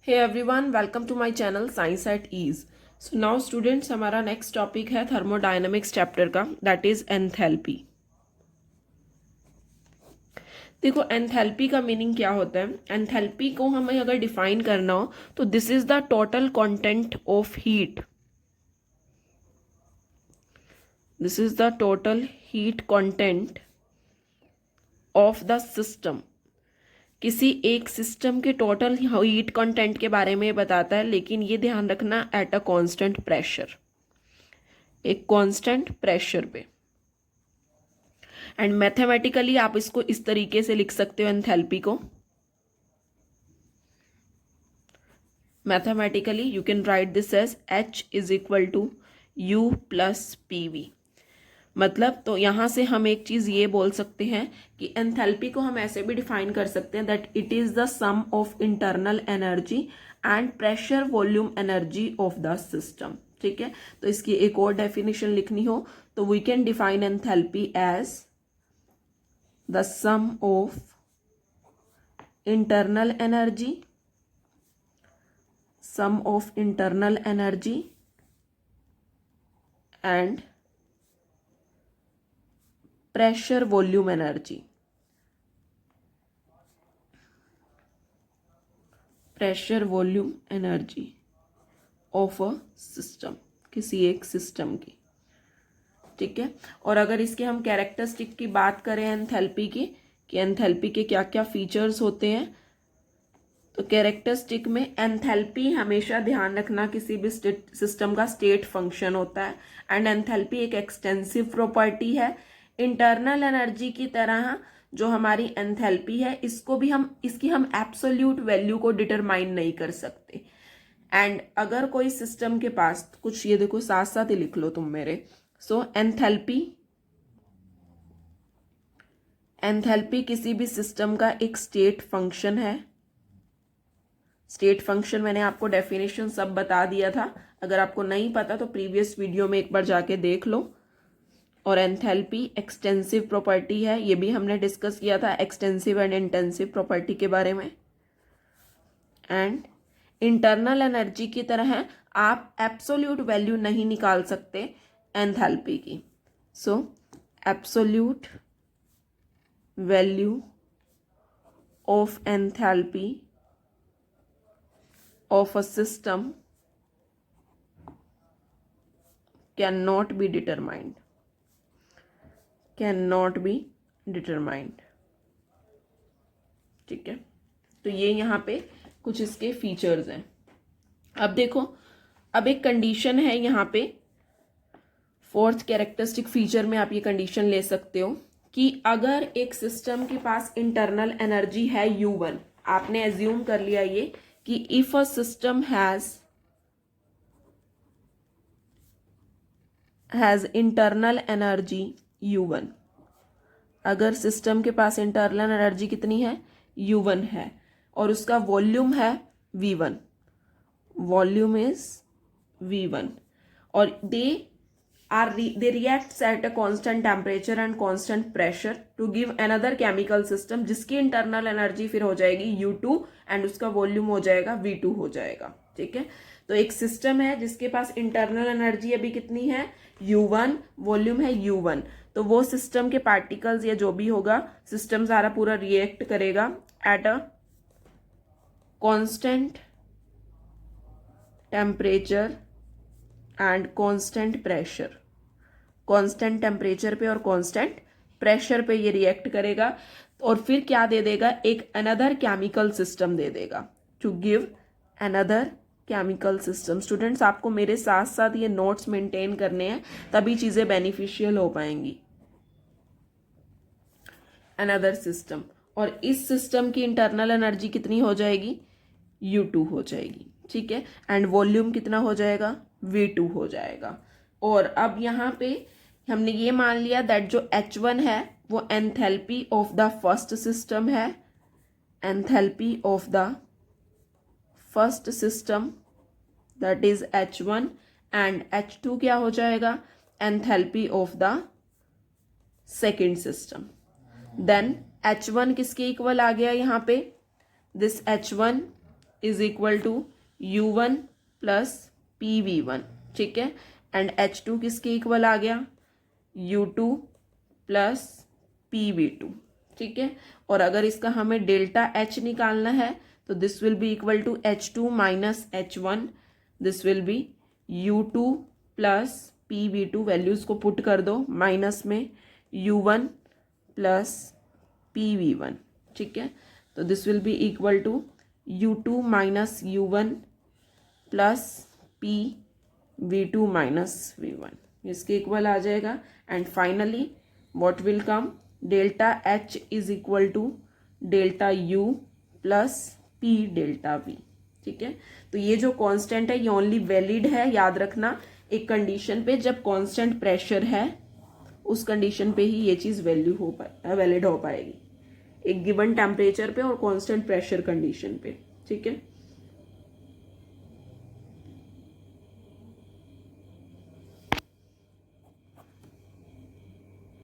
Hey everyone, welcome to my channel Science at Ease. So now students, हमारा next topic है thermodynamics chapter का, that is enthalpy. देखो enthalpy का meaning क्या होता है. एंथैल्पी को हमें अगर डिफाइन करना हो तो this is the total content of heat. This is the total heat content of the system. किसी एक सिस्टम के टोटल हीट कंटेंट के बारे में बताता है, लेकिन ये ध्यान रखना एट अ कांस्टेंट प्रेशर, एक कांस्टेंट प्रेशर पे. एंड मैथमेटिकली आप इसको इस तरीके से लिख सकते हो एंथैल्पी को. Mathematically you can write this as H is equal to U plus PV. मतलब तो यहाँ से हम एक चीज़ ये बोल सकते हैं कि एंथैल्पी को हम ऐसे भी डिफाइन कर सकते हैं that it is the sum of internal energy and pressure volume energy of the system. ठीक है, तो इसकी एक और डेफिनेशन लिखनी हो तो we can define enthalpy as the sum of internal energy, sum of internal energy and pressure volume energy. Pressure volume energy of a system, किसी एक सिस्टम की. ठीक है, और अगर इसके हम कैरेक्टरिस्टिक की बात करें एंथैल्पी की, कि एंथैल्पी के क्या क्या फीचर्स होते हैं, तो कैरेक्टरिस्टिक में एंथैल्पी हमेशा ध्यान रखना किसी भी सिस्टम का स्टेट फंक्शन होता है. एंड एंथैल्पी एक एक्सटेंसिव प्रॉपर्टी है. इंटरनल एनर्जी की तरह जो हमारी एंथैल्पी है, इसकी हम एब्सोल्यूट वैल्यू को डिटरमाइन नहीं कर सकते. एंड अगर कोई सिस्टम के पास कुछ, ये देखो साथ साथ ही लिख लो तुम मेरे. सो एंथैल्पी किसी भी सिस्टम का एक स्टेट फंक्शन है. स्टेट फंक्शन मैंने आपको डेफिनेशन सब बता दिया था. अगर आपको नहीं पता तो प्रीवियस वीडियो में एक बार जाके देख लो. और एंथैल्पी एक्सटेंसिव प्रॉपर्टी है, ये भी हमने डिस्कस किया था एक्सटेंसिव एंड इंटेंसिव प्रॉपर्टी के बारे में. एंड इंटरनल एनर्जी की तरह आप एब्सोल्यूट वैल्यू नहीं निकाल सकते एंथैल्पी की. सो absolute value of enthalpy of a system cannot be determined. ठीक है, तो ये यहाँ पे कुछ इसके फीचर्स हैं. अब देखो, अब एक कंडीशन है यहाँ पे, फोर्थ कैरेक्टरिस्टिक फीचर में आप ये कंडीशन ले सकते हो कि अगर एक सिस्टम के पास इंटरनल एनर्जी है U1, आपने एज्यूम कर लिया ये कि if a system has internal energy U1, अगर सिस्टम के पास इंटरनल एनर्जी कितनी है U1 है और उसका वॉल्यूम है V1, वॉल्यूम इज V1, और दे reacts at a constant temperature and constant pressure to give another chemical system जिसकी इंटरनल एनर्जी फिर हो जाएगी U2 एंड उसका वॉल्यूम हो जाएगा V2 हो जाएगा. ठीक है, तो एक सिस्टम है जिसके पास इंटरनल एनर्जी अभी कितनी है U1, वॉल्यूम है U1, तो वो सिस्टम के पार्टिकल्स या जो भी होगा, सिस्टम सारा पूरा रिएक्ट करेगा at a constant temperature and constant pressure. Constant temperature पे और कांस्टेंट प्रेशर पे ये रिएक्ट करेगा और फिर क्या दे देगा, एक अनदर केमिकल सिस्टम दे देगा, to give another chemical system. Students, आपको मेरे साथ साथ ये नोट्स मेंटेन करने हैं, तभी चीजें बेनिफिशियल हो पाएंगी. अनदर सिस्टम, और इस सिस्टम की इंटरनल एनर्जी कितनी हो जाएगी U2 हो जाएगी. ठीक है, एंड वॉल्यूम कितना हो जाएगा V2 हो जाएगा. और अब यहाँ पे हमने ये मान लिया दैट जो H1 है वो enthalpy of the first system है. Enthalpy of the first system that is H1, and H2 क्या हो जाएगा, enthalpy of the second system. Then H1 किसके इक्वल आ गया यहाँ पे, this H1 is equal to U1 plus PV1, ठीक है। एंड H2 किसके इक्वल आ गया, U2 प्लस PV2, ठीक है। और अगर इसका हमें डेल्टा H निकालना है तो this will be equal to H2 minus H1, this will be U2 plus PV2, values को पुट कर दो माइनस में U1 प्लस PV1, ठीक है। तो this will be equal to U2 minus U1 plus PV2 minus V1, इसके equal आ जाएगा। And finally what will come, delta H is equal to delta U plus P delta V, ठीक है। तो ये जो कांस्टेंट है ये ओनली वैलिड है, याद रखना, एक कंडीशन पे, जब कांस्टेंट प्रेशर है उस कंडीशन पे ही ये चीज वैलिड हो पाएगी, एक गिवन टेम्परेचर पे और कांस्टेंट प्रेशर कंडीशन पे, ठीक है।